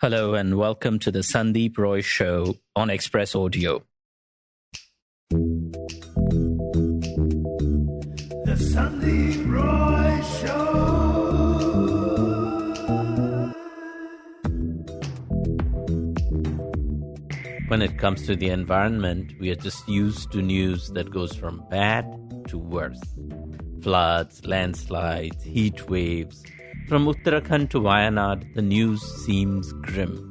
Hello and welcome to the Sandip Roy Show on Express Audio. The Sandip Roy Show. When it comes to the environment, we are just used to news that goes from bad to worse. Floods, landslides, heat waves. From Uttarakhand to Wayanad, the news seems grim.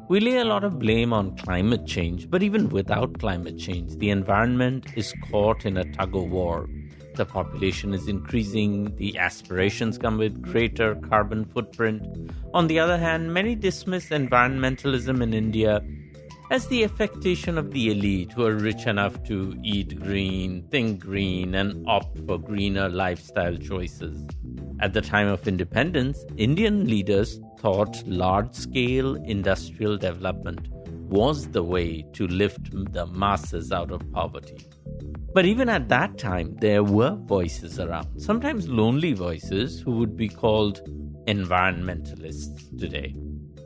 We lay a lot of blame on climate change, but even without climate change, the environment is caught in a tug-of-war. The population is increasing, the aspirations come with greater carbon footprint. On the other hand, many dismiss environmentalism in India as the affectation of the elite who are rich enough to eat green, think green, and opt for greener lifestyle choices. At the time of independence, Indian leaders thought large-scale industrial development was the way to lift the masses out of poverty. But even at that time, there were voices around, sometimes lonely voices who would be called environmentalists today.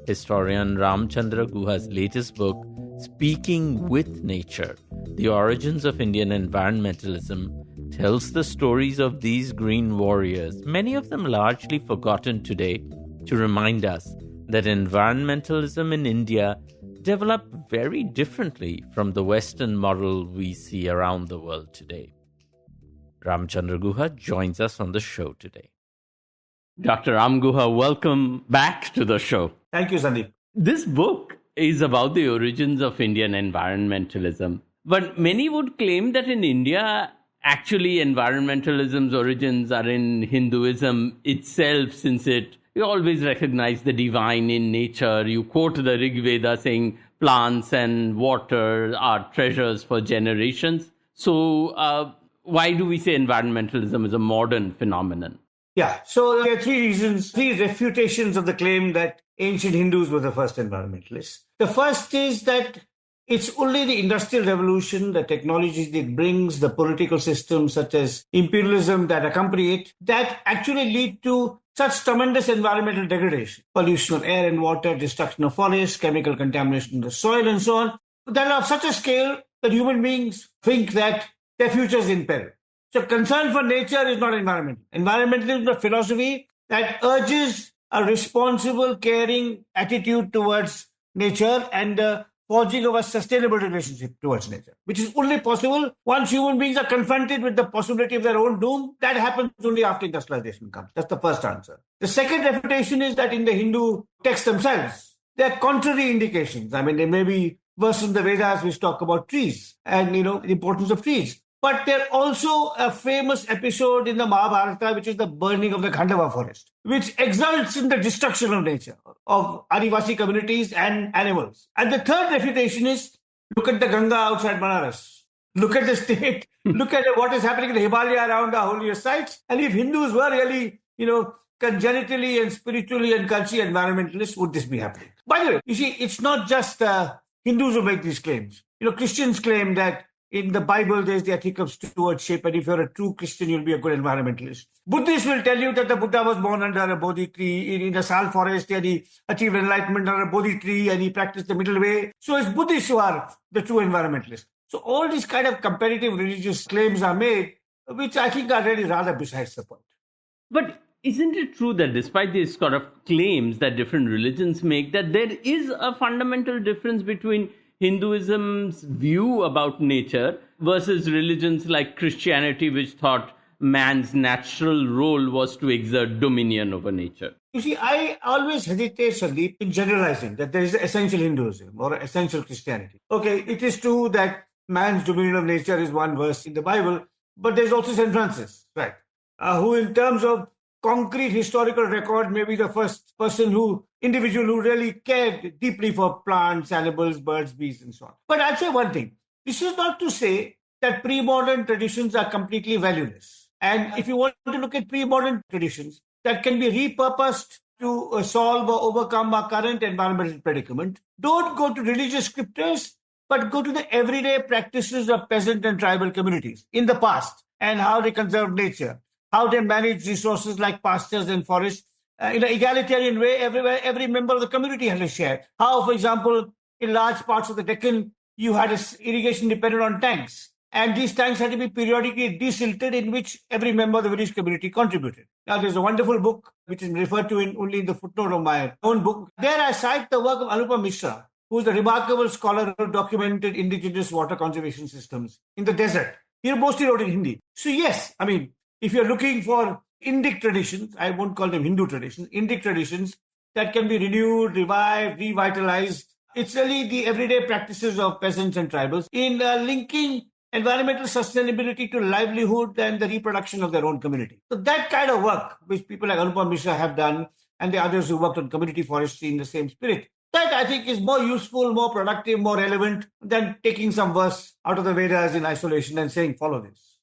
Historian Ramachandra Guha's latest book, Speaking with Nature, The Origins of Indian Environmentalism, tells the stories of these green warriors, many of them largely forgotten today, to remind us that environmentalism in India developed very differently from the Western model we see around the world today. Ramachandra Guha joins us on the show today. Dr. Ram Guha, welcome back to the show. Thank you, Sandip. This book is about the origins of Indian environmentalism. But many would claim that in India, actually environmentalism's origins are in Hinduism itself, since you always recognize the divine in nature. You quote the Rig Veda saying plants and water are treasures for generations. So why do we say environmentalism is a modern phenomenon? Yeah, so there are three refutations of the claim that ancient Hindus were the first environmentalists. The first is that it's only the Industrial Revolution, the technologies it brings, the political systems such as imperialism that accompany it, that actually lead to such tremendous environmental degradation. Pollution of air and water, destruction of forests, chemical contamination of the soil and so on, that are of such a scale that human beings think that their future is in peril. So concern for nature is not environmental. Environmentalism is a philosophy that urges a responsible, caring attitude towards nature and forging of a sustainable relationship towards nature, which is only possible once human beings are confronted with the possibility of their own doom. That happens only after industrialization comes. That's the first answer. The second refutation is that in the Hindu texts themselves, there are contrary indications. I mean, there may be verses in the Vedas which talk about trees and, the importance of trees. But there's also a famous episode in the Mahabharata, which is the burning of the Gandhava forest, which exults in the destruction of nature, of Adivasi communities and animals. And the third refutation is, look at the Ganga outside Banaras. Look at the state. Look at what is happening in the Himalaya around our holiest sites. And if Hindus were really, congenitally and spiritually and culturally environmentalists, would this be happening? By the way, you see, it's not just Hindus who make these claims. Christians claim that in the Bible, there's the ethic of stewardship, and if you're a true Christian, you'll be a good environmentalist. Buddhists will tell you that the Buddha was born under a Bodhi tree in a sal forest, and he achieved enlightenment under a Bodhi tree, and he practiced the middle way. So it's Buddhists who are the true environmentalists. So all these kind of comparative religious claims are made, which I think are really rather besides the point. But isn't it true that despite these sort of claims that different religions make, that there is a fundamental difference between Hinduism's view about nature versus religions like Christianity, which thought man's natural role was to exert dominion over nature? You see, I always hesitate, Sandip, in generalizing that there is essential Hinduism or essential Christianity. Okay, it is true that man's dominion of nature is one verse in the Bible, but there's also St. Francis, right? Who in terms of concrete historical record may be the first individual who really cared deeply for plants, animals, birds, bees, and so on. But I'll say one thing. This is not to say that pre-modern traditions are completely valueless. And if you want to look at pre-modern traditions that can be repurposed to solve or overcome our current environmental predicament, don't go to religious scriptures, but go to the everyday practices of peasant and tribal communities in the past and how they conserved nature, how they manage resources like pastures and forests in an egalitarian way, every member of the community has a share. How, for example, in large parts of the Deccan, you had irrigation dependent on tanks. And these tanks had to be periodically desilted, in which every member of the village community contributed. Now, there's a wonderful book, which is referred to only in the footnote of my own book. There I cite the work of Anupam Mishra, who is a remarkable scholar who documented indigenous water conservation systems in the desert. He mostly wrote in Hindi. So yes, I mean, if you're looking for Indic traditions, I won't call them Hindu traditions, Indic traditions that can be renewed, revived, revitalized, it's really the everyday practices of peasants and tribals in linking environmental sustainability to livelihood and the reproduction of their own community. So that kind of work, which people like Anupam Mishra have done, and the others who worked on community forestry in the same spirit, that I think is more useful, more productive, more relevant than taking some verse out of the Vedas in isolation and saying, follow this.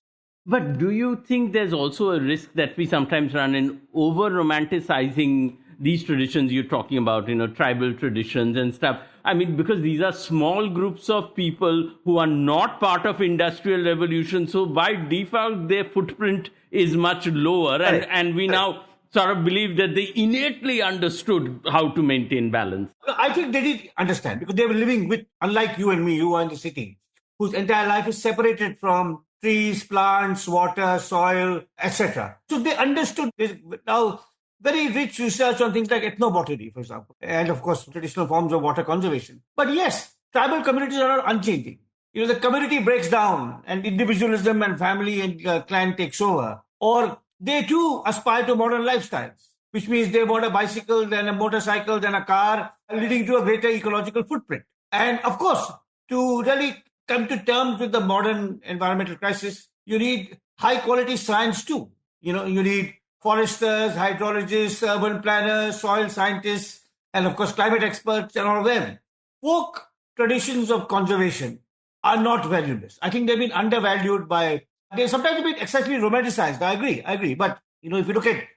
But do you think there's also a risk that we sometimes run in over-romanticizing these traditions you're talking about, tribal traditions and stuff? I mean, because these are small groups of people who are not part of industrial revolution. So by default, their footprint is much lower. Right. And we now sort of believe that they innately understood how to maintain balance. I think they did understand, because they were living with, unlike you and me, who are in the city, whose entire life is separated from trees, plants, water, soil, etc. So they understood this. Now, very rich research on things like ethnobotany, for example, and of course, traditional forms of water conservation. But yes, tribal communities are not unchanging. The community breaks down and individualism and family and clan takes over. Or they too aspire to modern lifestyles, which means they want a bicycle, then a motorcycle, then a car, leading to a greater ecological footprint. And of course, to really come to terms with the modern environmental crisis, you need high quality science too. You need foresters, hydrologists, urban planners, soil scientists, and of course climate experts and all of them. Folk traditions of conservation are not valueless. I think they've been undervalued they sometimes have been excessively romanticized. I agree. But, if you look at,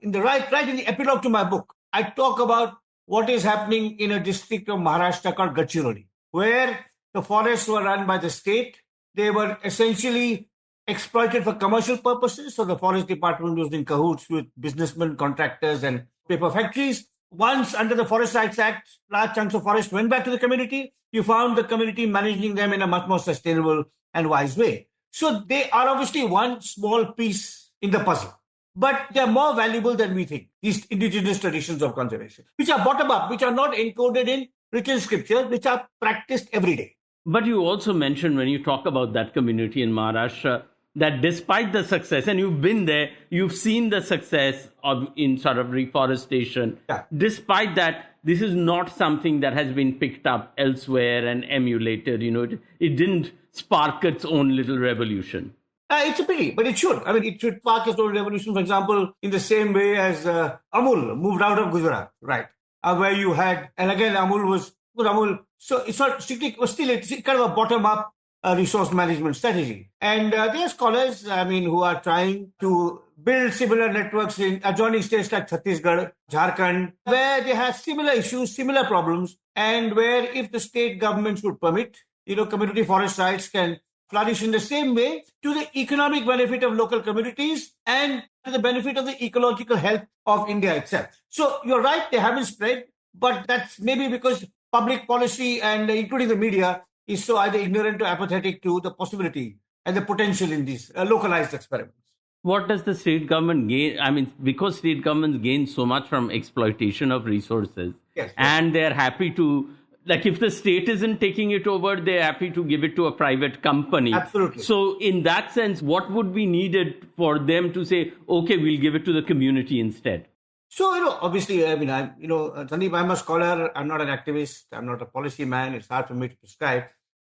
in the right in the epilogue to my book, I talk about what is happening in a district of Maharashtra called Gadchiroli, where the forests were run by the state. They were essentially exploited for commercial purposes. So the forest department was in cahoots with businessmen, contractors, and paper factories. Once under the Forest Rights Act, large chunks of forest went back to the community. You found the community managing them in a much more sustainable and wise way. So they are obviously one small piece in the puzzle, but they are more valuable than we think, these indigenous traditions of conservation, which are bottom up, which are not encoded in written scriptures, which are practiced every day. But you also mentioned, when you talk about that community in Maharashtra, that despite the success, and you've been there, you've seen the success in sort of reforestation. Yeah. Despite that, this is not something that has been picked up elsewhere and emulated. It didn't spark its own little revolution. It's a pity, but it should. It should spark its own revolution, for example, in the same way as Amul moved out of Gujarat, right? Where you had, and again, Amul, so it's not strictly, but still it's kind of a bottom-up resource management strategy. And there are scholars, who are trying to build similar networks in adjoining states like Chhattisgarh, Jharkhand, where they have similar issues, similar problems, and where if the state governments would permit, community forest rights can flourish in the same way to the economic benefit of local communities and to the benefit of the ecological health of India itself. So you're right, they haven't spread, but that's maybe because public policy and including the media is so either ignorant or apathetic to the possibility and the potential in these localized experiments. What does the state government gain? Because state governments gain so much from exploitation of resources, yes. And they're happy to, if the state isn't taking it over, they're happy to give it to a private company. Absolutely. So in that sense, what would be needed for them to say, okay, we'll give it to the community instead? So, obviously, Sandip, I'm a scholar, I'm not an activist, I'm not a policy man, it's hard for me to prescribe.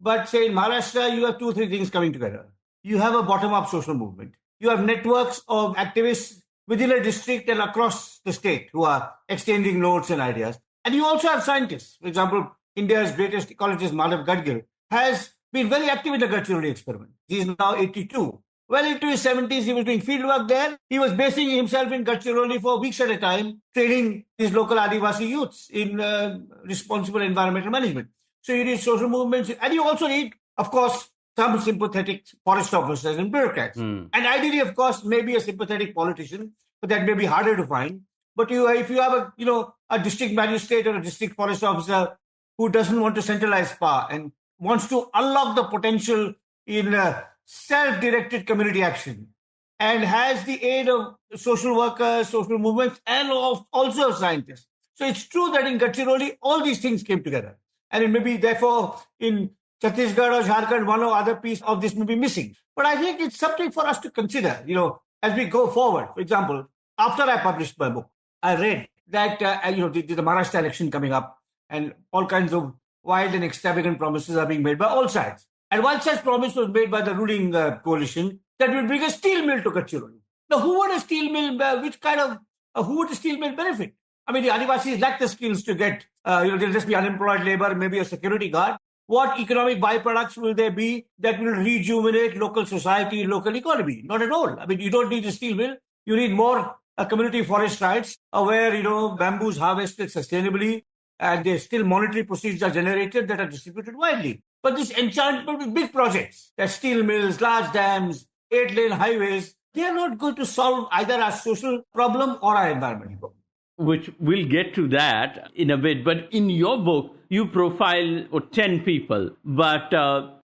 But say in Maharashtra, you have 2-3 things coming together. You have a bottom-up social movement. You have networks of activists within a district and across the state who are exchanging notes and ideas. And you also have scientists. For example, India's greatest ecologist, Madhav Gadgil, has been very active in the Gadchiroli experiment. He is now 82. Well into his 70s, he was doing fieldwork there. He was basing himself in Gadchiroli for weeks at a time, training his local Adivasi youths in responsible environmental management. So you need social movements. And you also need, of course, some sympathetic forest officers and bureaucrats. And ideally, of course, maybe a sympathetic politician, but that may be harder to find. But if you have a district magistrate or a district forest officer who doesn't want to centralize power and wants to unlock the potential in self-directed community action and has the aid of social workers, social movements, and also of scientists. So it's true that in Gadchiroli, all these things came together. And it may be, therefore, in Chhattisgarh or Jharkhand, one or other piece of this may be missing. But I think it's something for us to consider, as we go forward. For example, after I published my book, I read that, the Maharashtra election coming up and all kinds of wild and extravagant promises are being made by all sides. And one such promise was made by the ruling coalition that would bring a steel mill to Gadchiroli. Now, who would a steel mill, who would a steel mill benefit? I mean, the Adivasis lack the skills to get, they'll just be unemployed labor, maybe a security guard. What economic byproducts will there be that will rejuvenate local society, local economy? Not at all. I mean, you don't need a steel mill. You need more community forest rights where, bamboo is harvested sustainably and there's still monetary proceeds are generated that are distributed widely. But this enchantment with big projects, like steel mills, large dams, 8-lane highways, they are not going to solve either our social problem or our environmental problem. Which we'll get to that in a bit. But in your book, you profile 10 people. But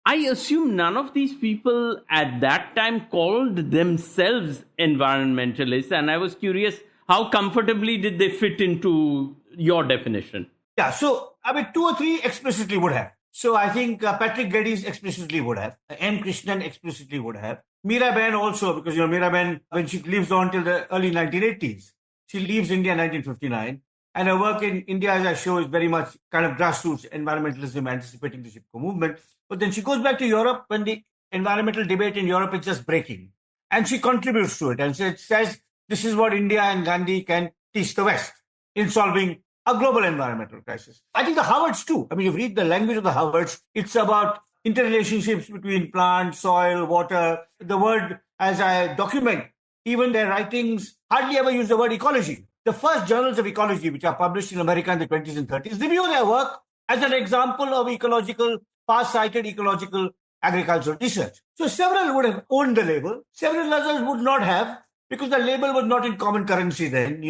I assume none of these people at that time called themselves environmentalists. And I was curious, how comfortably did they fit into your definition? Yeah, so, I mean, 2 or 3 explicitly would have. So I think Patrick Geddes explicitly would have. M. Krishnan explicitly would have. Miraben also, because, Miraben, when she lives on till the early 1980s, she leaves India in 1959. And her work in India, as I show, is very much kind of grassroots environmentalism, anticipating the Chipko movement. But then she goes back to Europe when the environmental debate in Europe is just breaking. And she contributes to it. And so it says this is what India and Gandhi can teach the West in solving a global environmental crisis. I think the Howards too. I mean, you read the language of the Howards, it's about interrelationships between plant, soil, water. The word, as I document, even their writings hardly ever use the word ecology. The first journals of ecology, which are published in America in the 20s and 30s, review their work as an example of ecological, far-sighted ecological agricultural research. So several would have owned the label. Several others would not have, because the label was not in common currency then.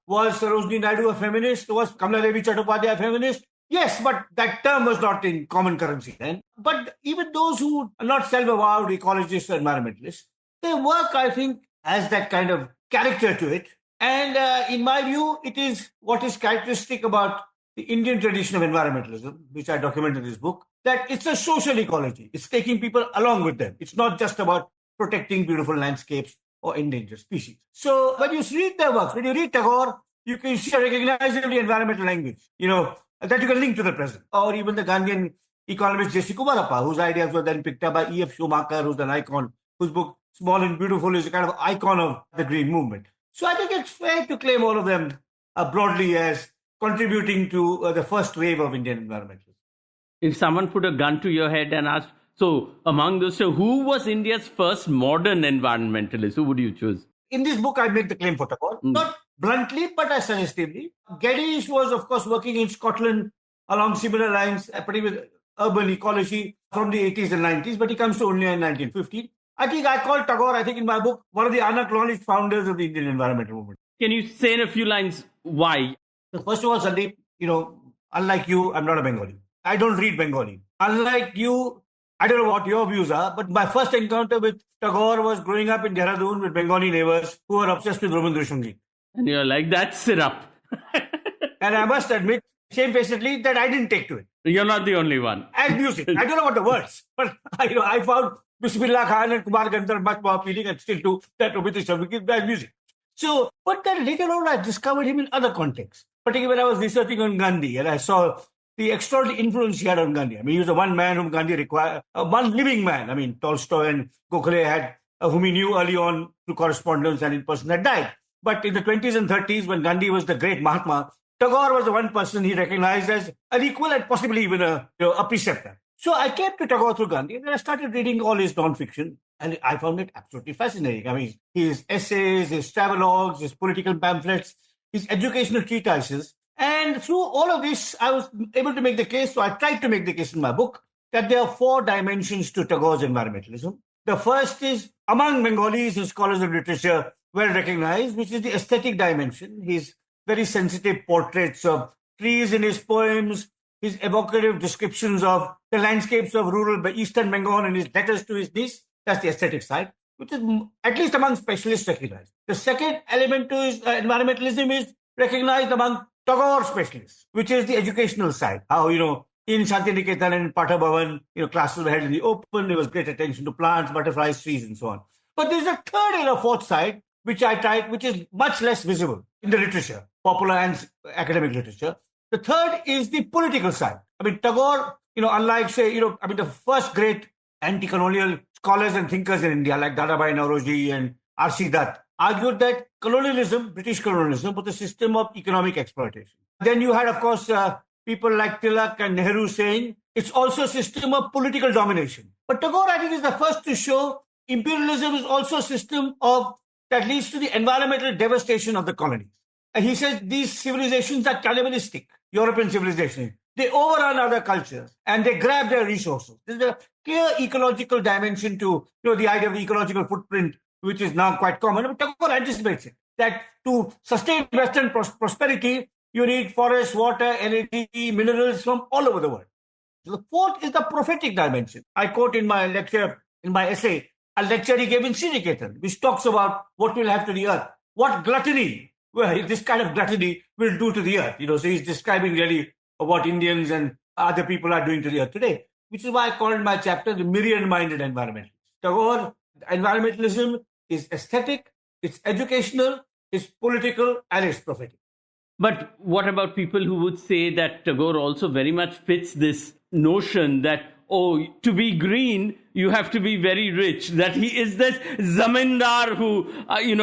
Was Sarojini Naidu a feminist? Was Kamala Devi Chattopadhyay a feminist? Yes, but that term was not in common currency then. But even those who are not self-avowed ecologists or environmentalists, their work, I think, has that kind of character to it. And in my view, it is what is characteristic about the Indian tradition of environmentalism, which I document in this book, that it's a social ecology. It's taking people along with them. It's not just about protecting beautiful landscapes or endangered species. So when you read their works, when you read Tagore, you can see a recognizably environmental language, that you can link to the present. Or even the Gandhian economist J.C. Kumarappa, whose ideas were then picked up by E.F. Schumacher, who's an icon, whose book Small and Beautiful is a kind of icon of the Green Movement. So I think it's fair to claim all of them broadly as contributing to the first wave of Indian environmentalism. If someone put a gun to your head and asked, so among those, who was India's first modern environmentalist? Who would you choose? In this book, I make the claim for Tagore, not bluntly, but as suggestively. Geddes was, of course, working in Scotland along similar lines, particularly with urban ecology from the 80s and 90s, but he comes to only in 1915. I think I call Tagore, in my book, one of the unacknowledged founders of the Indian environmental movement. Can you say in a few lines why? First of all, Sandip, unlike you, I'm not a Bengali. I don't read Bengali. Unlike you, I don't know what your views are, but my first encounter with Tagore was growing up in Dehradun with Bengali neighbors who were obsessed with Rabindra Sangeet. And you're like, that's syrup. And I must admit, shamefacedly, that I didn't take to it. You're not the only one. And music. I don't know what the words, but I found Bismillah Khan and Kumar Gandhar much more appealing and still do that Rabindra Sangeet as music. So, but then later on, I discovered him in other contexts, particularly when I was researching on Gandhi and I saw the extraordinary influence he had on Gandhi. I mean, he was the one man whom Gandhi required, one living man. I mean, Tolstoy and Gokhale had, whom he knew early on through correspondence and in person, had died. But in the 20s and 30s, when Gandhi was the great Mahatma, Tagore was the one person he recognized as an equal and possibly even a preceptor. So I came to Tagore through Gandhi and then I started reading all his non-fiction and I found it absolutely fascinating. I mean, his essays, his travelogues, his political pamphlets, his educational treatises. And through all of this, I was able to make the case, so I tried to make the case in my book, that there are 4 dimensions to Tagore's environmentalism. The first is, among Bengalis and scholars of literature, well recognized, which is the aesthetic dimension. His very sensitive portraits of trees in his poems, his evocative descriptions of the landscapes of rural Eastern Bengal and his letters to his niece. That's the aesthetic side, which is at least among specialists recognized. The second element to his environmentalism is recognized among Tagore specialists, which is the educational side. How, in Shantiniketan and Patha Bhavan, classes were held in the open, there was great attention to plants, butterflies, trees, and so on. But there's a third and a fourth side, which is much less visible in the literature, popular and academic literature. The third is the political side. I mean, Tagore, unlike, say, the first great anti-colonial scholars and thinkers in India, like Dadabhai Nauroji and R.C. Dutt, argued that colonialism, British colonialism, was a system of economic exploitation. Then you had, of course, people like Tilak and Nehru saying it's also a system of political domination. But Tagore, I think, is the first to show imperialism is also a system that leads to the environmental devastation of the colonies. And he says these civilizations are cannibalistic, European civilizations. They overrun other cultures and they grab their resources. There's a clear ecological dimension to the idea of the ecological footprint, which is now quite common. But Tagore anticipates it, that to sustain Western prosperity, you need forests, water, energy, minerals from all over the world. So the fourth is the prophetic dimension. I quote in my essay, a lecture he gave in Sriniketan, which talks about what will happen to the earth, what gluttony, this kind of gluttony will do to the earth. So he's describing really what Indians and other people are doing to the earth today, which is why I called my chapter the myriad-minded environmentalist. Tagore, environmentalism is aesthetic, it's educational, it's political, and it's prophetic. But what about people who would say that Tagore also very much fits this notion that, to be green, you have to be very rich, that he is this zamindar who,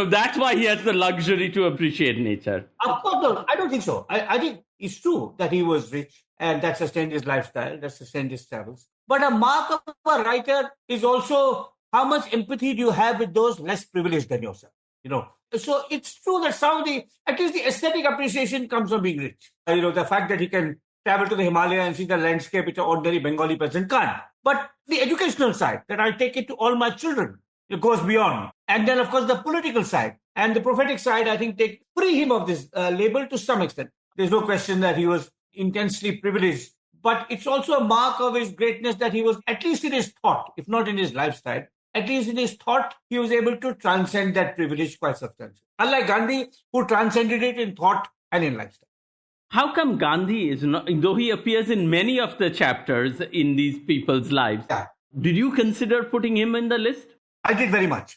that's why he has the luxury to appreciate nature? Of course, no, I don't think so. I think it's true that he was rich and that sustained his lifestyle, that sustained his travels. But a mark of a writer is also how much empathy do you have with those less privileged than yourself, So it's true that at least the aesthetic appreciation comes from being rich. The fact that he can travel to the Himalaya and see the landscape which an ordinary Bengali person can't. But the educational side, that I'll take it to all my children, it goes beyond. And then, of course, the political side and the prophetic side, I think, free him of this label to some extent. There's no question that he was intensely privileged. But it's also a mark of his greatness that he was, at least in his thought, if not in his lifestyle, at least in his thought, he was able to transcend that privilege quite substantially. Unlike Gandhi, who transcended it in thought and in lifestyle. How come Gandhi is not, though he appears in many of the chapters in these people's lives, did you consider putting him in the list? I did very much.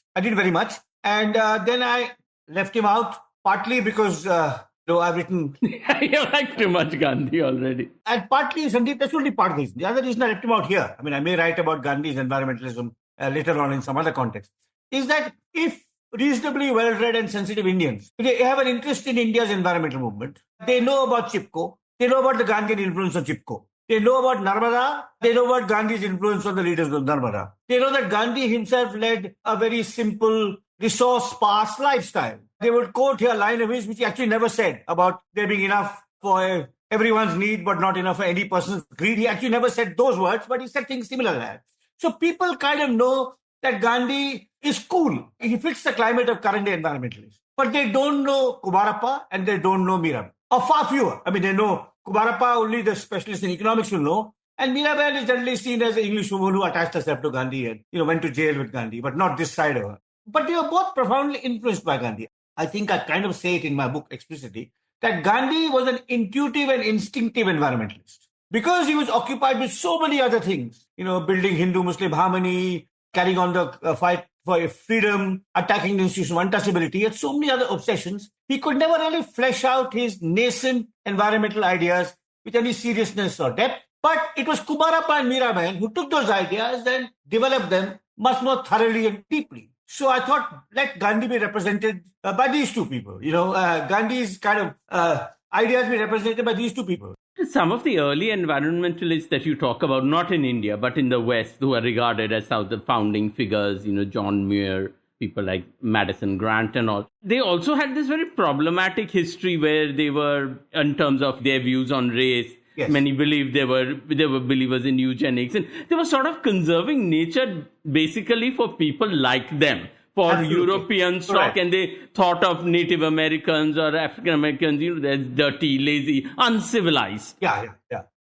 And then I left him out, partly because, I've written... You like too much Gandhi already. And partly, Sandip, that's only part of the reason. The other reason I left him out here, I may write about Gandhi's environmentalism later on in some other context, is that if reasonably well-read and sensitive Indians, they have an interest in India's environmental movement, they know about Chipko, they know about the Gandhian influence on Chipko, they know about Narmada, they know about Gandhi's influence on the leaders of Narmada. They know that Gandhi himself led a very simple, resource-sparse lifestyle. They would quote here a line of his which he actually never said about there being enough for everyone's need but not enough for any person's greed. He actually never said those words, but he said things similar to that. So people kind of know that Gandhi is cool. He fits the climate of current day environmentalists. But they don't know Kumarappa and they don't know Mirabai. Or far fewer. They know Kumarappa, only the specialists in economics will know. And Mirabai is generally seen as an English woman who attached herself to Gandhi and went to jail with Gandhi, but not this side of her. But they were both profoundly influenced by Gandhi. I think I kind of say it in my book explicitly, that Gandhi was an intuitive and instinctive environmentalist. Because he was occupied with so many other things, building Hindu-Muslim harmony, carrying on the fight for freedom, attacking the institution of untouchability, he had so many other obsessions, he could never really flesh out his nascent environmental ideas with any seriousness or depth. But it was Kumarappa and Mirabai who took those ideas and developed them much more thoroughly and deeply. So I thought, let Gandhi be represented by these two people. Gandhi's kind of ideas be represented by these two people. Some of the early environmentalists that you talk about, not in India, but in the West, who are regarded as the founding figures, John Muir, people like Madison Grant and all, they also had this very problematic history where they were, in terms of their views on race, yes. Many believed they were believers in eugenics, and they were sort of conserving nature basically for people like them, for Absolutely. European stock, and they thought of Native Americans or African Americans, they're dirty, lazy, uncivilized. Yeah.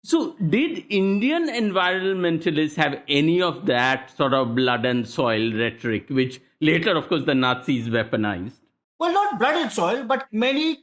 So did Indian environmentalists have any of that sort of blood and soil rhetoric, which later, of course, the Nazis weaponized? Well, not blood and soil, but many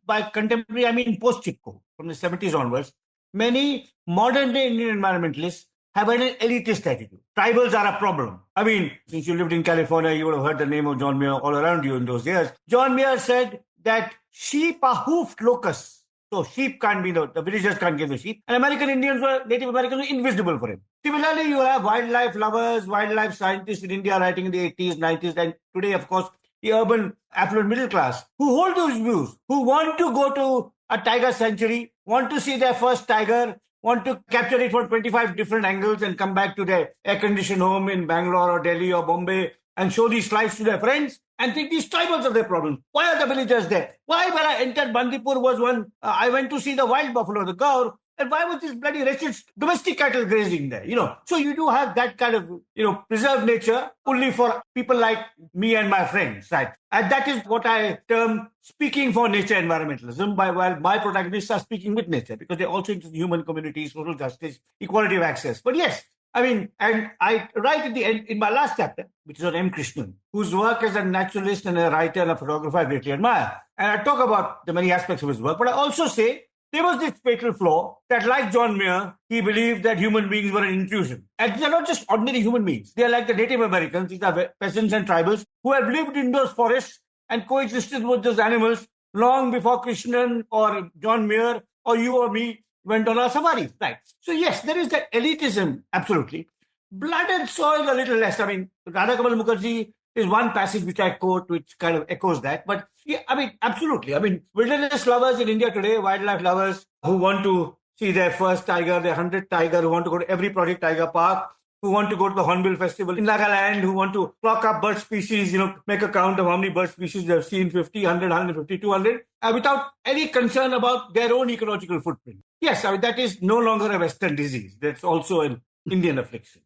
by contemporary, I mean post-Chipko, from the 70s onwards, many modern-day Indian environmentalists have an elitist attitude. Tribals are a problem. I mean, since you lived in California, you would have heard the name of John Muir all around you in those years. John Muir said that sheep are hoofed locusts. So sheep can't be, the villagers can't get the sheep. And Native Americans were invisible for him. Similarly, you have wildlife lovers, wildlife scientists in India writing in the 80s, 90s, and today, of course, the urban affluent middle class who hold those views, who want to go to a tiger sanctuary, want to see their first tiger, want to capture it from 25 different angles and come back to their air-conditioned home in Bangalore or Delhi or Bombay and show these slides to their friends and think these tribals are their problem. Why are the villagers there? Why, when I entered Bandipur, was one, I went to see the wild buffalo, the gaur, and why was this bloody wretched domestic cattle grazing there? So you do have that kind of, preserved nature only for people like me and my friends, right? And that is what I term speaking for nature environmentalism, while my protagonists are speaking with nature, because they're also into human communities, social justice, equality of access. But yes, I mean, and I write at the end, in my last chapter, which is on M. Krishnan, whose work as a naturalist and a writer and a photographer I greatly admire. And I talk about the many aspects of his work, but I also say there was this fatal flaw that, like John Muir, he believed that human beings were an intrusion. And these are not just ordinary human beings. They are like the Native Americans. These are peasants and tribals who have lived in those forests and coexisted with those animals long before Krishnan or John Muir or you or me went on our safaris. Right. So yes, there is that elitism, absolutely. Blood and soil, a little less. I mean, Radha Kamal Mukherjee is one passage which I quote, which kind of echoes that. But yeah, I mean, absolutely. I mean, wilderness lovers in India today, wildlife lovers who want to see their first tiger, their 100th tiger, who want to go to every Project Tiger Park, who want to go to the Hornbill Festival in Nagaland, who want to clock up bird species, make a count of how many bird species they have seen, 50, 100, 150, 200, without any concern about their own ecological footprint. Yes, I mean, that is no longer a Western disease. That's also an Indian affliction.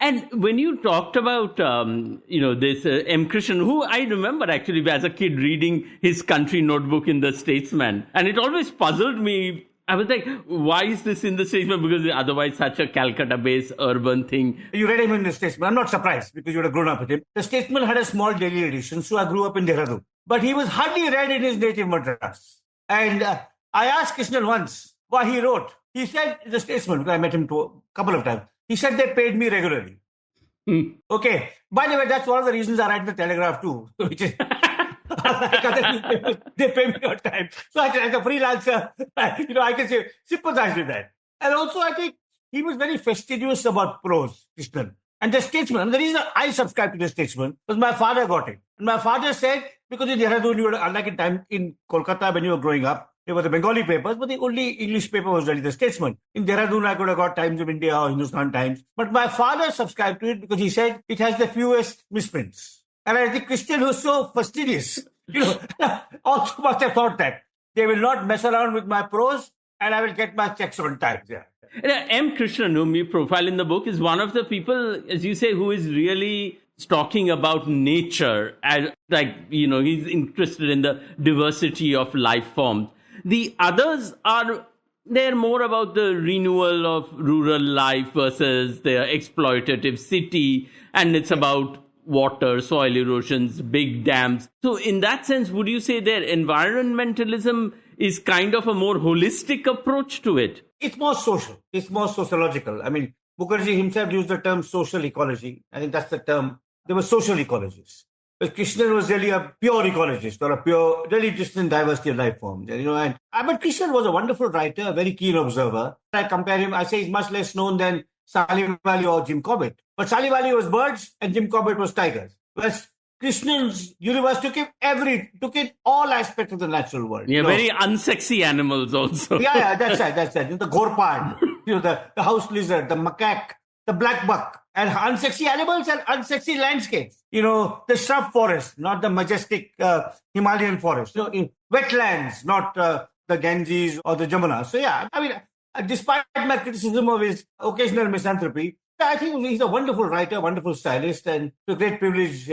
And when you talked about, this M. Krishnan, who I remember actually as a kid reading his country notebook in the Statesman, and it always puzzled me. I was like, why is this in the Statesman? Because otherwise such a Calcutta-based urban thing. You read him in the Statesman. I'm not surprised because you would have grown up with him. The Statesman had a small daily edition, so I grew up in Dehradun. But he was hardly read in his native Madras. And I asked Krishnan once what he wrote. He said, the Statesman, because I met him a couple of times, he said they paid me regularly. Okay. By the way, that's one of the reasons I write the Telegraph too, which is like other newspapers, they pay me on time. So as a freelancer, I can say sympathize with that. And also, I think he was very fastidious about prose, Krishnan. And the Statesman, and the reason I subscribed to the Statesman was my father got it. And my father said, because in Dehradun, unlike in Kolkata when you were growing up, there were the Bengali papers, but the only English paper was really the Statesman. In Dehradun, I could have got Times of India or Hindustan Times. But my father subscribed to it because he said it has the fewest misprints. And I think Krishnan was so fastidious, also must have thought that they will not mess around with my prose and I will get my checks on time. Yeah. M. Krishnan, whom you profile in the book, is one of the people, as you say, who is really talking about nature. As, he's interested in the diversity of life forms. The others they're more about the renewal of rural life versus the exploitative city, and it's about water, soil erosions, big dams. So in that sense, would you say that environmentalism is kind of a more holistic approach to it? It's more social. It's more sociological. I mean, Mukherjee himself used the term social ecology. I think that's the term. There were social ecologists. But Krishnan was really a pure ecologist, or a pure, really just in diversity of life forms. But Krishnan was a wonderful writer, a very keen observer. I compare him, I say he's much less known than Salih Ali or Jim Corbett. But Salih Ali was birds and Jim Corbett was tigers. Whereas Krishnan's universe took in all aspects of the natural world. Yeah, very unsexy animals also. Yeah, that's right. The ghorpad, the house lizard, the macaque, the black buck. And unsexy animals and unsexy landscapes. The shrub forest, not the majestic Himalayan forest. In wetlands, not the Ganges or the Jamuna. So yeah, I mean, despite my criticism of his occasional misanthropy, I think he's a wonderful writer, wonderful stylist, and it's a great privilege,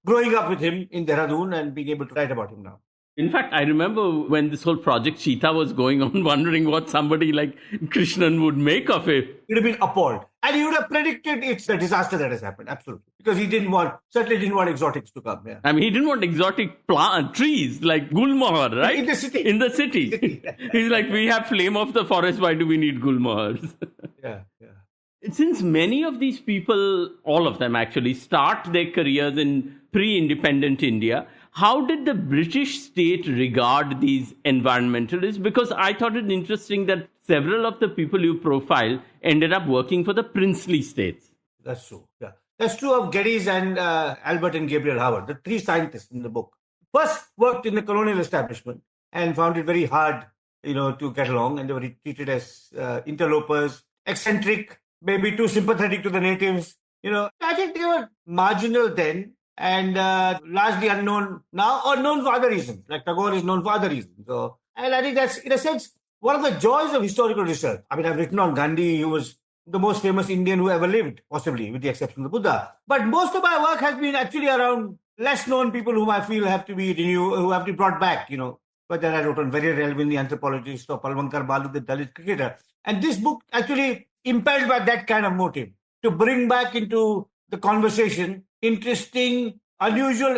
growing up with him in Dehradun and being able to write about him now. In fact, I remember when this whole Project Cheetah was going on, wondering what somebody like Krishnan would make of it. He'd have been appalled. And he would have predicted it's a disaster that has happened, absolutely. Because he certainly didn't want exotics to come. Yeah. I mean, he didn't want exotic trees like gulmohar, right? In the city. In the city. He's like, we have flame of the forest, why do we need gulmohars? Yeah. Since many of these people, all of them actually, start their careers in pre-independent India, how did the British state regard these environmentalists? Because I thought it interesting that several of the people you profile ended up working for the princely states. That's true. Yeah. That's true of Geddes and Albert and Gabriel Howard, the three scientists in the book. First worked in the colonial establishment and found it very hard, to get along, and they were treated as interlopers, eccentric, maybe too sympathetic to the natives. I think they were marginal then and largely unknown now, or known for other reasons, like Tagore is known for other reasons. So, and I think that's, in a sense, one of the joys of historical research. I mean, I've written on Gandhi, who was the most famous Indian who ever lived, possibly, with the exception of the Buddha. But most of my work has been actually around less known people whom I feel have to be renewed, who have to be brought back, Whether I wrote on Very Relevant, the anthropologist, or Palwankar Balu, the Dalit cricketer. And this book actually impelled by that kind of motive, to bring back into the conversation interesting, unusual,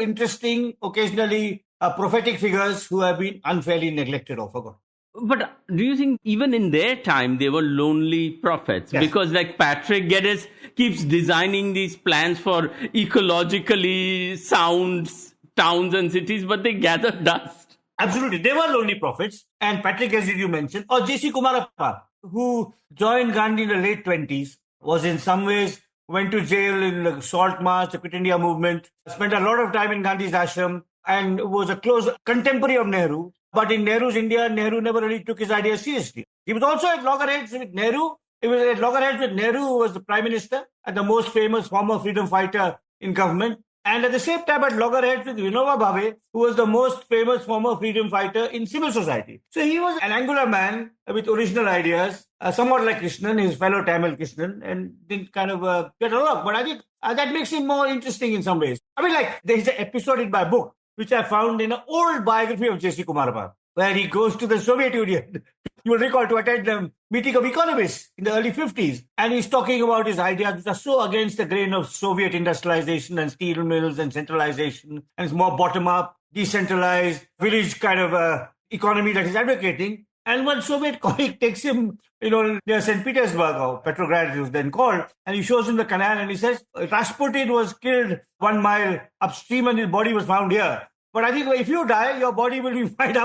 occasionally prophetic figures who have been unfairly neglected or forgotten. But do you think even in their time they were lonely prophets? Yes. Because like Patrick Geddes keeps designing these plans for ecologically sound towns and cities, but they gather dust. Absolutely. They were lonely prophets. And Patrick Geddes, you mentioned, or J.C. Kumarappa, who joined Gandhi in the late 20s, was in some ways, went to jail in the Salt March, the Quit India movement, spent a lot of time in Gandhi's ashram, and was a close contemporary of Nehru. But in Nehru's India, Nehru never really took his ideas seriously. He was also at loggerheads with Nehru. He was at loggerheads with Nehru, who was the prime minister and the most famous former freedom fighter in government. And at the same time, at loggerheads with Vinoba Bhave, who was the most famous former freedom fighter in civil society. So he was an angular man with original ideas, somewhat like Krishnan, his fellow Tamil Krishnan, and didn't kind of get along. But I think that makes him more interesting in some ways. I mean, like, there's an episode in my book, which I found in an old biography of J.C. Kumarappa, where he goes to the Soviet Union, you will recall, to attend a meeting of economists in the early 50s. And he's talking about his ideas, which are so against the grain of Soviet industrialization and steel mills and centralization. And it's more bottom-up, decentralized, village kind of economy that he's advocating. And one Soviet colleague takes him, near St. Petersburg, or Petrograd it was then called, and he shows him the canal and he says, Rasputin was killed 1 mile upstream and his body was found here. But I think if you die, your body will be found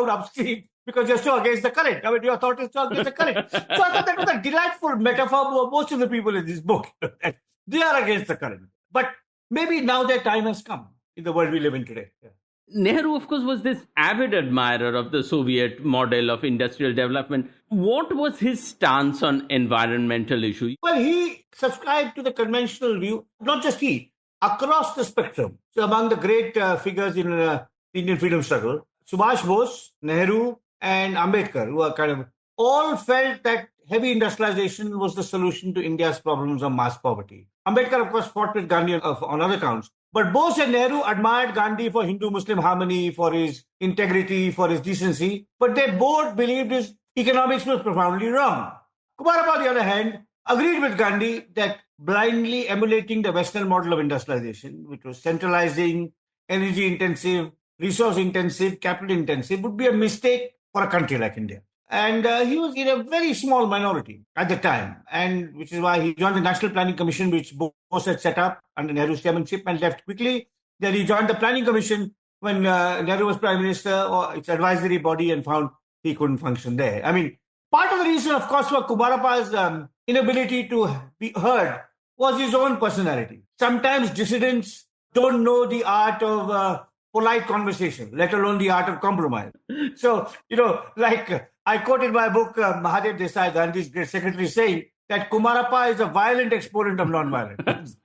upstream because you're so against the current. I mean, your thought is so against the current. So I thought that was a delightful metaphor for most of the people in this book. They are against the current. But maybe now their time has come in the world we live in today. Yeah. Nehru, of course, was this avid admirer of the Soviet model of industrial development. What was his stance on environmental issues? Well, he subscribed to the conventional view, not just he, across the spectrum. So among the great figures in the Indian freedom struggle, Subhash Bose, Nehru, and Ambedkar, who are kind of all felt that heavy industrialization was the solution to India's problems of mass poverty. Ambedkar, of course, fought with Gandhi on other counts. But Bose and Nehru admired Gandhi for Hindu-Muslim harmony, for his integrity, for his decency. But they both believed his economics was profoundly wrong. Kumarappa, on the other hand, agreed with Gandhi that blindly emulating the Western model of industrialization, which was centralizing, energy-intensive, resource-intensive, capital-intensive, would be a mistake for a country like India. And he was in a very small minority at the time, and which is why he joined the National Planning Commission, which Bose had set up under Nehru's chairmanship, and left quickly. Then he joined the Planning Commission when Nehru was Prime Minister, or its advisory body, and found he couldn't function there. I mean, part of the reason, of course, for Kumarappa's inability to be heard was his own personality. Sometimes dissidents don't know the art of polite conversation, let alone the art of compromise. So, like I quote in my book, Mahadev Desai, Gandhi's great secretary, saying that Kumarappa is a violent exponent of nonviolence.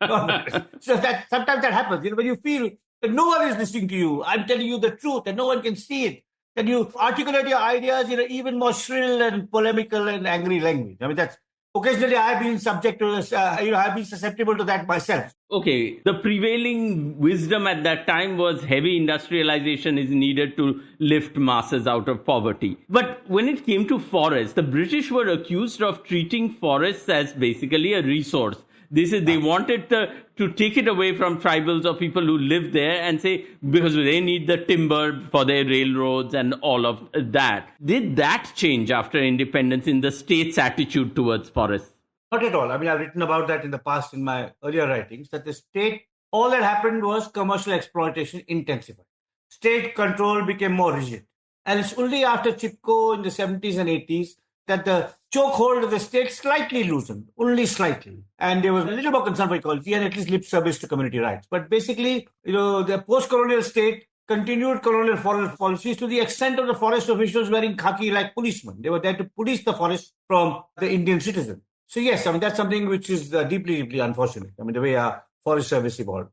So that sometimes that happens. When you feel that no one is listening to you, I'm telling you the truth, and no one can see it, then you articulate your ideas in an even more shrill and polemical and angry language. I mean, that's occasionally I've been subject to this, I've been susceptible to that myself. Okay, the prevailing wisdom at that time was heavy industrialization is needed to lift masses out of poverty. But when it came to forests, the British were accused of treating forests as basically a resource. They wanted to take it away from tribals or people who live there and say, because they need the timber for their railroads and all of that. Did that change after independence in the state's attitude towards forests? Not at all. I mean, I've written about that in the past in my earlier writings, that the state, all that happened was commercial exploitation intensified. State control became more rigid. And it's only after Chipko in the 70s and 80s that the chokehold of the state slightly loosened, only slightly. And there was a little more concern for equality and at least lip service to community rights. But basically, the post-colonial state continued colonial forest policies to the extent of the forest officials wearing khaki like policemen. They were there to police the forest from the Indian citizen. So yes, I mean, that's something which is deeply, deeply unfortunate. I mean, the way our forest service evolved.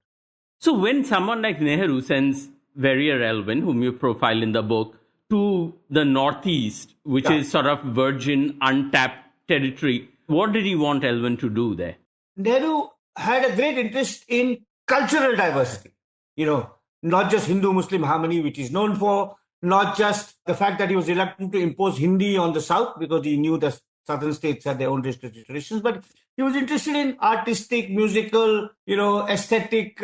So when someone like Nehru sends Verrier Elwin, whom you profile in the book, to the Northeast, which is sort of virgin, untapped territory, what did he want Elwin to do there? Nehru had a great interest in cultural diversity. Not just Hindu-Muslim harmony, which he's known for, not just the fact that he was reluctant to impose Hindi on the South because he knew the southern states had their own restricted traditions, but he was interested in artistic, musical, aesthetic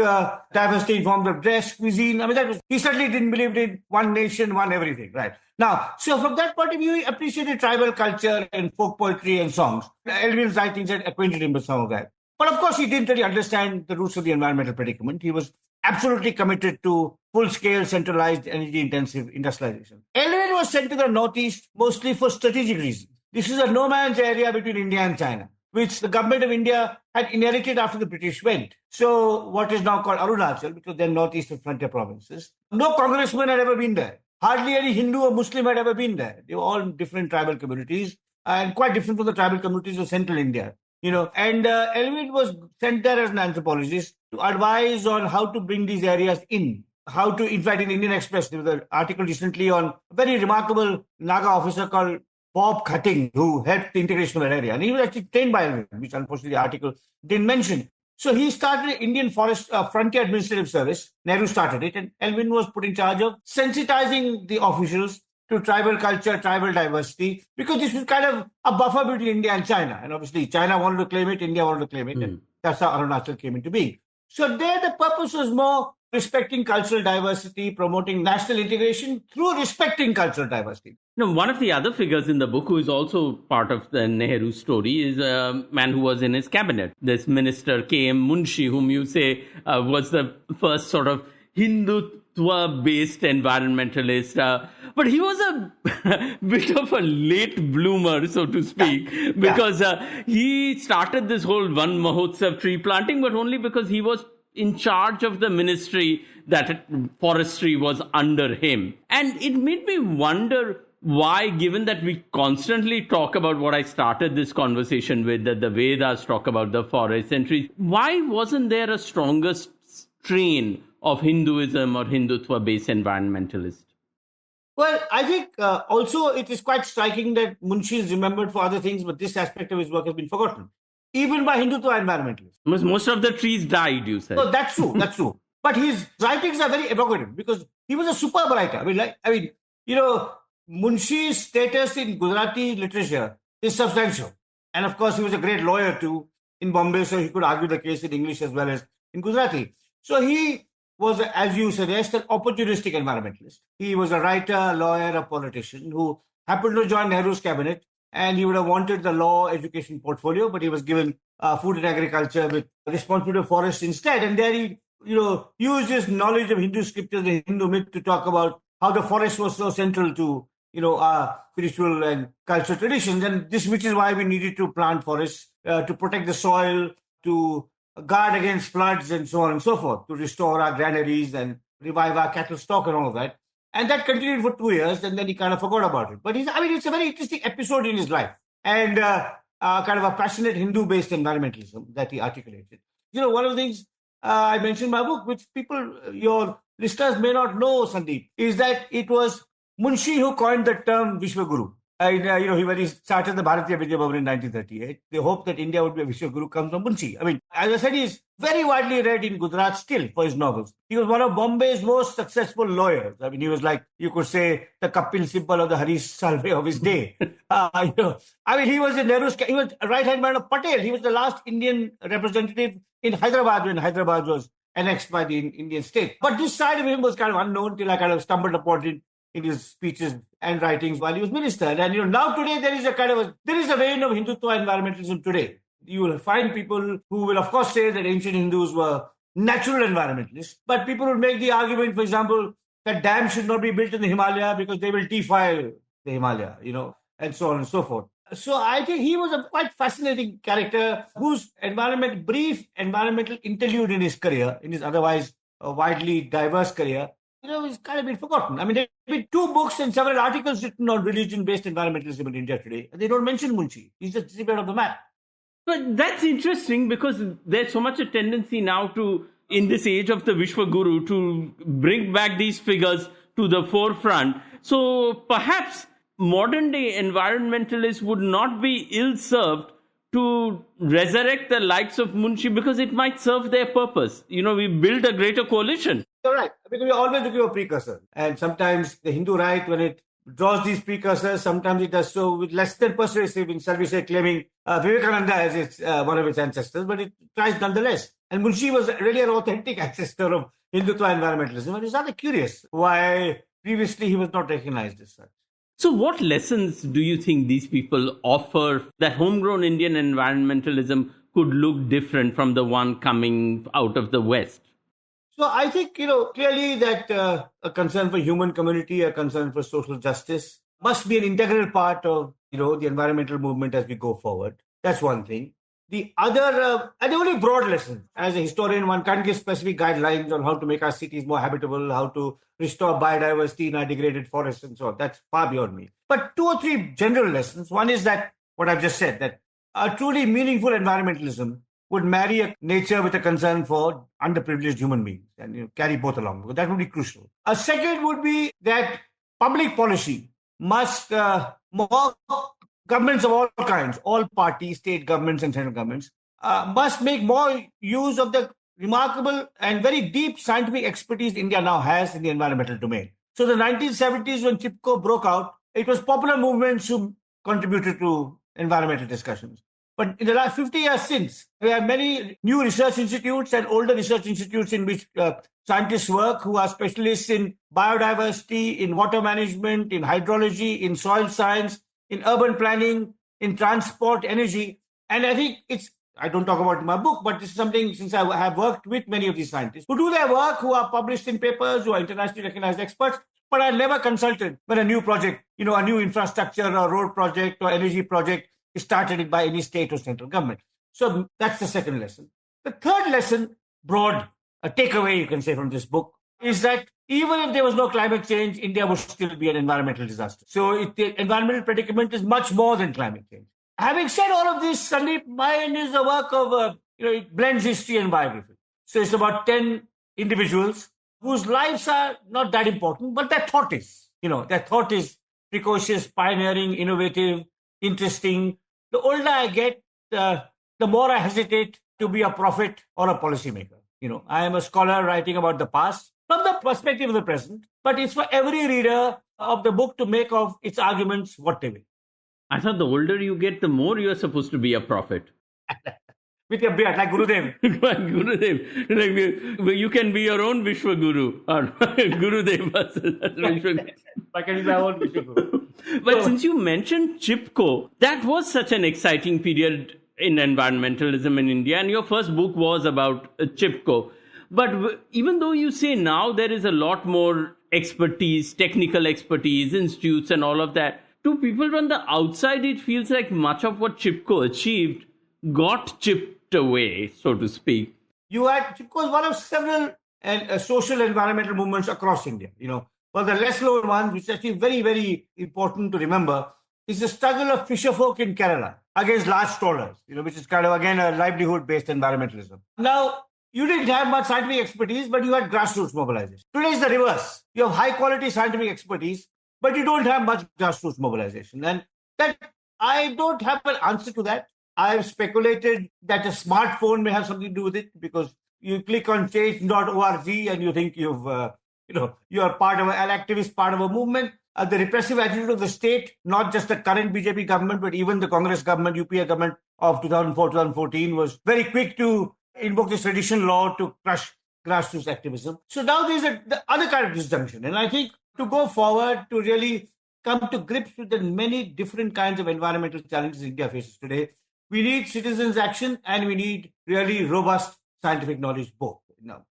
diversity in forms of dress, cuisine. I mean, he certainly didn't believe in one nation, one everything, right? Now, so from that point of view, he appreciated tribal culture and folk poetry and songs. Elwin's writings had acquainted him with some of that. But of course, he didn't really understand the roots of the environmental predicament. He was absolutely committed to full-scale, centralized, energy-intensive industrialization. Elwin was sent to the Northeast mostly for strategic reasons. This is a no-man's area between India and China, which the government of India had inherited after the British went. So what is now called Arunachal, which was then northeastern frontier provinces. No congressman had ever been there. Hardly any Hindu or Muslim had ever been there. They were all different tribal communities and quite different from the tribal communities of central India. And Elwin was sent there as an anthropologist to advise on how to bring these areas in. How to, in fact, in Indian Express, there was an article recently on a very remarkable Naga officer called Bob Cutting, who helped the integration of that area. And he was actually trained by Elwin, which unfortunately the article didn't mention. So he started the Indian Forest Frontier Administrative Service. Nehru started it, and Elwin was put in charge of sensitizing the officials to tribal culture, tribal diversity, because this was kind of a buffer between India and China. And obviously, China wanted to claim it, India wanted to claim it, and that's how Arunachal came into being. So there, the purpose was more respecting cultural diversity, promoting national integration through respecting cultural diversity. One of the other figures in the book who is also part of the Nehru story is a man who was in his cabinet, this minister K.M. Munshi, whom you say was the first sort of Hindutva-based environmentalist. But he was a bit of a late bloomer, so to speak, because he started this whole Van Mahotsav tree planting, but only because he was in charge of the ministry that forestry was under him. And it made me wonder why, given that we constantly talk about what I started this conversation with, that the Vedas talk about the forests and trees, why wasn't there a stronger strain of Hinduism or Hindutva-based environmentalists? Well, I think also it is quite striking that Munshi is remembered for other things, but this aspect of his work has been forgotten, even by Hindutva environmentalists. Most of the trees died, you said. No, that's true, that's true. But his writings are very evocative because he was a superb writer. Munshi's status in Gujarati literature is substantial. And of course, he was a great lawyer too in Bombay, so he could argue the case in English as well as in Gujarati. So he was, as you suggest, an opportunistic environmentalist. He was a writer, lawyer, a politician who happened to join Nehru's cabinet, and he would have wanted the law education portfolio, but he was given food and agriculture with responsibility of forests instead. And there he, used his knowledge of Hindu scriptures and Hindu myth to talk about how the forest was so central to, our spiritual and cultural traditions. And this, which is why we needed to plant forests to protect the soil, to guard against floods and so on and so forth, to restore our granaries and revive our cattle stock and all of that. And that continued for 2 years, and then he kind of forgot about it. But it's a very interesting episode in his life, and kind of a passionate Hindu-based environmentalism that he articulated. One of the things I mentioned in my book, which your listeners may not know, Sandip, is that it was Munshi who coined the term Vishwaguru. When he started the Bharatiya Vidya Bhavan in 1938, the hope that India would be a Vishwaguru comes from Munshi. I mean, as I said, he's very widely read in Gujarat still for his novels. He was one of Bombay's most successful lawyers. I mean, he was like, you could say, the Kapil Sibal or the Harish Salve of his day. I mean, he was he was a right-hand man of Patel. He was the last Indian representative in Hyderabad when Hyderabad was annexed by the Indian state. But this side of him was kind of unknown till I kind of stumbled upon it in his speeches and writings while he was minister. And now today there is a vein of Hindutva environmentalism today. You will find people who will of course say that ancient Hindus were natural environmentalists, but people will make the argument, for example, that dams should not be built in the Himalaya because they will defile the Himalaya, and so on and so forth. So I think he was a quite fascinating character whose brief environmental interlude in his career, in his otherwise widely diverse career, it's kind of been forgotten. I mean, there have been 2 books and several articles written on religion-based environmentalism in India today. They don't mention Munshi. He's just disappeared off the map. But that's interesting because there's so much a tendency now in this age of the Vishwaguru, to bring back these figures to the forefront. So perhaps modern-day environmentalists would not be ill-served to resurrect the likes of Munshi because it might serve their purpose. We build a greater coalition. You're right, because we're always looking for precursors. And sometimes the Hindu right, when it draws these precursors, sometimes it does so with less than persuasive, in shall we say, claiming Vivekananda as one of its ancestors, but it tries nonetheless. And Munshi was really an authentic ancestor of Hindutva environmentalism, and it's rather curious why previously he was not recognized as such. So what lessons do you think these people offer that homegrown Indian environmentalism could look different from the one coming out of the West? So I think, clearly that a concern for human community, a concern for social justice must be an integral part of, the environmental movement as we go forward. That's one thing. The other, and the only broad lesson, as a historian, one can't give specific guidelines on how to make our cities more habitable, how to restore biodiversity in our degraded forests and so on. That's far beyond me. But 2 or 3 general lessons. One is that, what I've just said, that a truly meaningful environmentalism would marry a nature with a concern for underprivileged human beings and carry both along, because that would be crucial. A second would be that public policy must, more governments of all kinds, all parties, state governments and central governments, must make more use of the remarkable and very deep scientific expertise India now has in the environmental domain. So the 1970s, when CHIPCO broke out, it was popular movements who contributed to environmental discussions. But in the last 50 years since, we have many new research institutes and older research institutes in which scientists work who are specialists in biodiversity, in water management, in hydrology, in soil science, in urban planning, in transport, energy. And I think I don't talk about it in my book, but this is something, since I have worked with many of these scientists who do their work, who are published in papers, who are internationally recognized experts, but I never consulted when a new project, a new infrastructure or road project or energy project is started by any state or central government. So that's the second lesson. The third lesson, broad, a takeaway you can say from this book, is that even if there was no climate change, India would still be an environmental disaster. So the environmental predicament is much more than climate change. Having said all of this, Sandip, mine is a work of, it blends history and biography. So it's about 10 individuals whose lives are not that important, but their thought is. Their thought is precocious, pioneering, innovative, interesting. The older I get, the more I hesitate to be a prophet or a policymaker. I am a scholar writing about the past from the perspective of the present, but it's for every reader of the book to make of its arguments what they will. I thought the older you get, the more you are supposed to be a prophet. With your beard, like Gurudev. Like Gurudev. You can be your own Vishwaguru. Or Gurudev. I can be my own Vishwaguru. But since you mentioned CHIPCO, that was such an exciting period in environmentalism in India. And your first book was about CHIPCO. But even though you say now there is a lot more expertise, technical expertise, institutes and all of that, to people from the outside, it feels like much of what CHIPCO achieved got chipped away, so to speak. CHIPCO was one of several social environmental movements across India. Well, the less known one, which is actually very, very important to remember, is the struggle of fisherfolk in Kerala against large trawlers, which is kind of, again, a livelihood-based environmentalism. Now, you didn't have much scientific expertise, but you had grassroots mobilization. Today is the reverse. You have high-quality scientific expertise, but you don't have much grassroots mobilization. And that I don't have an answer to that. I've speculated that a smartphone may have something to do with it, because you click on change.org and you think you are part of an activist, part of a movement. The repressive attitude of the state, not just the current BJP government, but even the Congress government, UPA government of 2004-2014, was very quick to invoke this traditional law to crush grassroots activism. So now there's the other kind of disjunction. And I think to go forward, to really come to grips with the many different kinds of environmental challenges India faces today, we need citizens' action and we need really robust scientific knowledge both.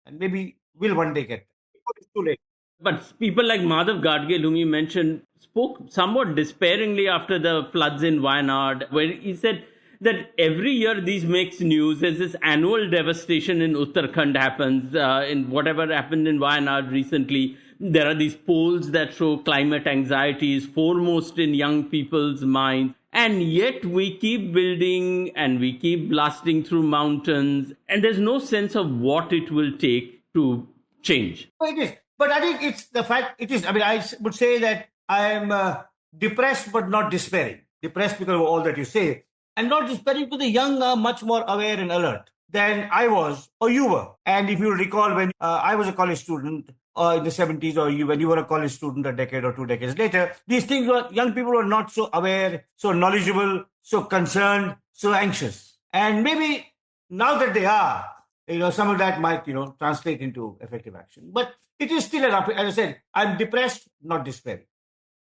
And maybe we'll one day get there. It's too late. But people like Madhav Gadge, whom you mentioned, spoke somewhat despairingly after the floods in Wayanad, where he said that every year these makes news. There's this annual devastation in Uttarakhand happens, in whatever happened in Wayanad recently. There are these polls that show climate anxiety is foremost in young people's minds. And yet we keep building and we keep blasting through mountains. And there's no sense of what it will take to change. It is. But I think it's the fact it is. I mean, I would say that I am depressed but not despairing. Depressed because of all that you say. And not despairing because the young are much more aware and alert than I was or you were. And if you recall, when I was a college student in the 70s, or when you were a college student a decade or 2 decades later, these things young people were not so aware, so knowledgeable, so concerned, so anxious. And maybe now that they are, some of that might, translate into effective action. But it is still as I said, I'm depressed, not despairing.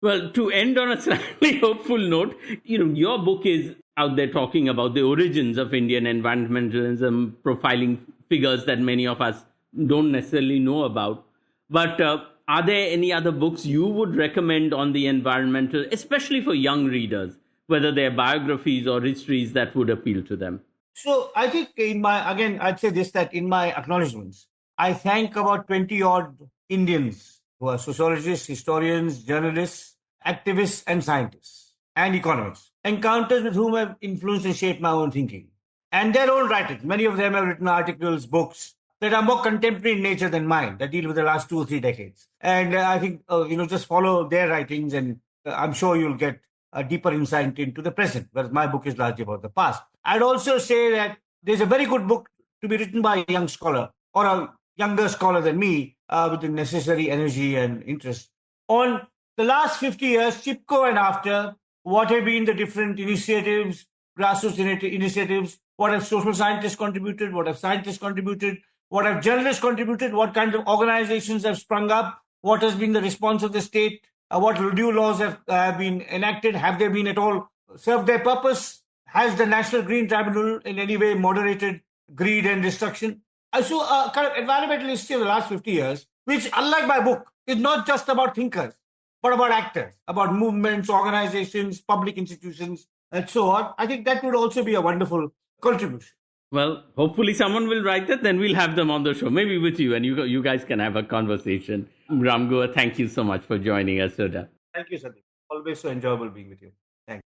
Well, to end on a slightly hopeful note, your book is out there talking about the origins of Indian environmentalism, profiling figures that many of us don't necessarily know about. But are there any other books you would recommend on the environmental, especially for young readers, whether they're biographies or histories that would appeal to them? So I think I'd say this, that in my acknowledgements, I thank about 20 odd Indians who are sociologists, historians, journalists, activists and scientists and economists, encounters with whom have influenced and shaped my own thinking. And their own writers, many of them have written articles, books that are more contemporary in nature than mine, that deal with the last 2 or 3 decades. And I think, just follow their writings and I'm sure you'll get a deeper insight into the present, whereas my book is largely about the past. I'd also say that there's a very good book to be written by a young scholar or a younger scholar than me with the necessary energy and interest on the last 50 years, Chipko and after, what have been the different initiatives, grassroots initiatives, what have social scientists contributed, what have scientists contributed, what have journalists contributed, what kinds of organizations have sprung up, what has been the response of the state, what new laws have been enacted, have they been at all served their purpose? Has the National Green Tribunal in any way moderated greed and destruction? So a kind of environmental history of the last 50 years, which, unlike my book, is not just about thinkers, but about actors, about movements, organizations, public institutions, and so on. I think that would also be a wonderful contribution. Well, hopefully someone will write that, then we'll have them on the show, maybe with you, and you guys can have a conversation. Ram Guha, thank you so much for joining us, Soda. Thank you, Sandip. Always so enjoyable being with you. Thanks.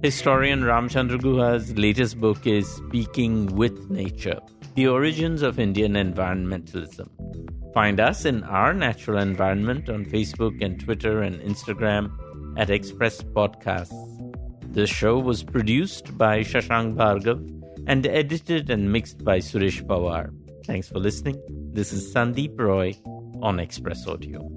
Historian Ramachandra Guha's latest book is Speaking with Nature, The Origins of Indian Environmentalism. Find us in Our Natural Environment on Facebook and Twitter and Instagram at Express Podcasts. This show was produced by Shashank Bhargava and edited and mixed by Suresh Pawar. Thanks for listening. This is Sandip Roy on Express Audio.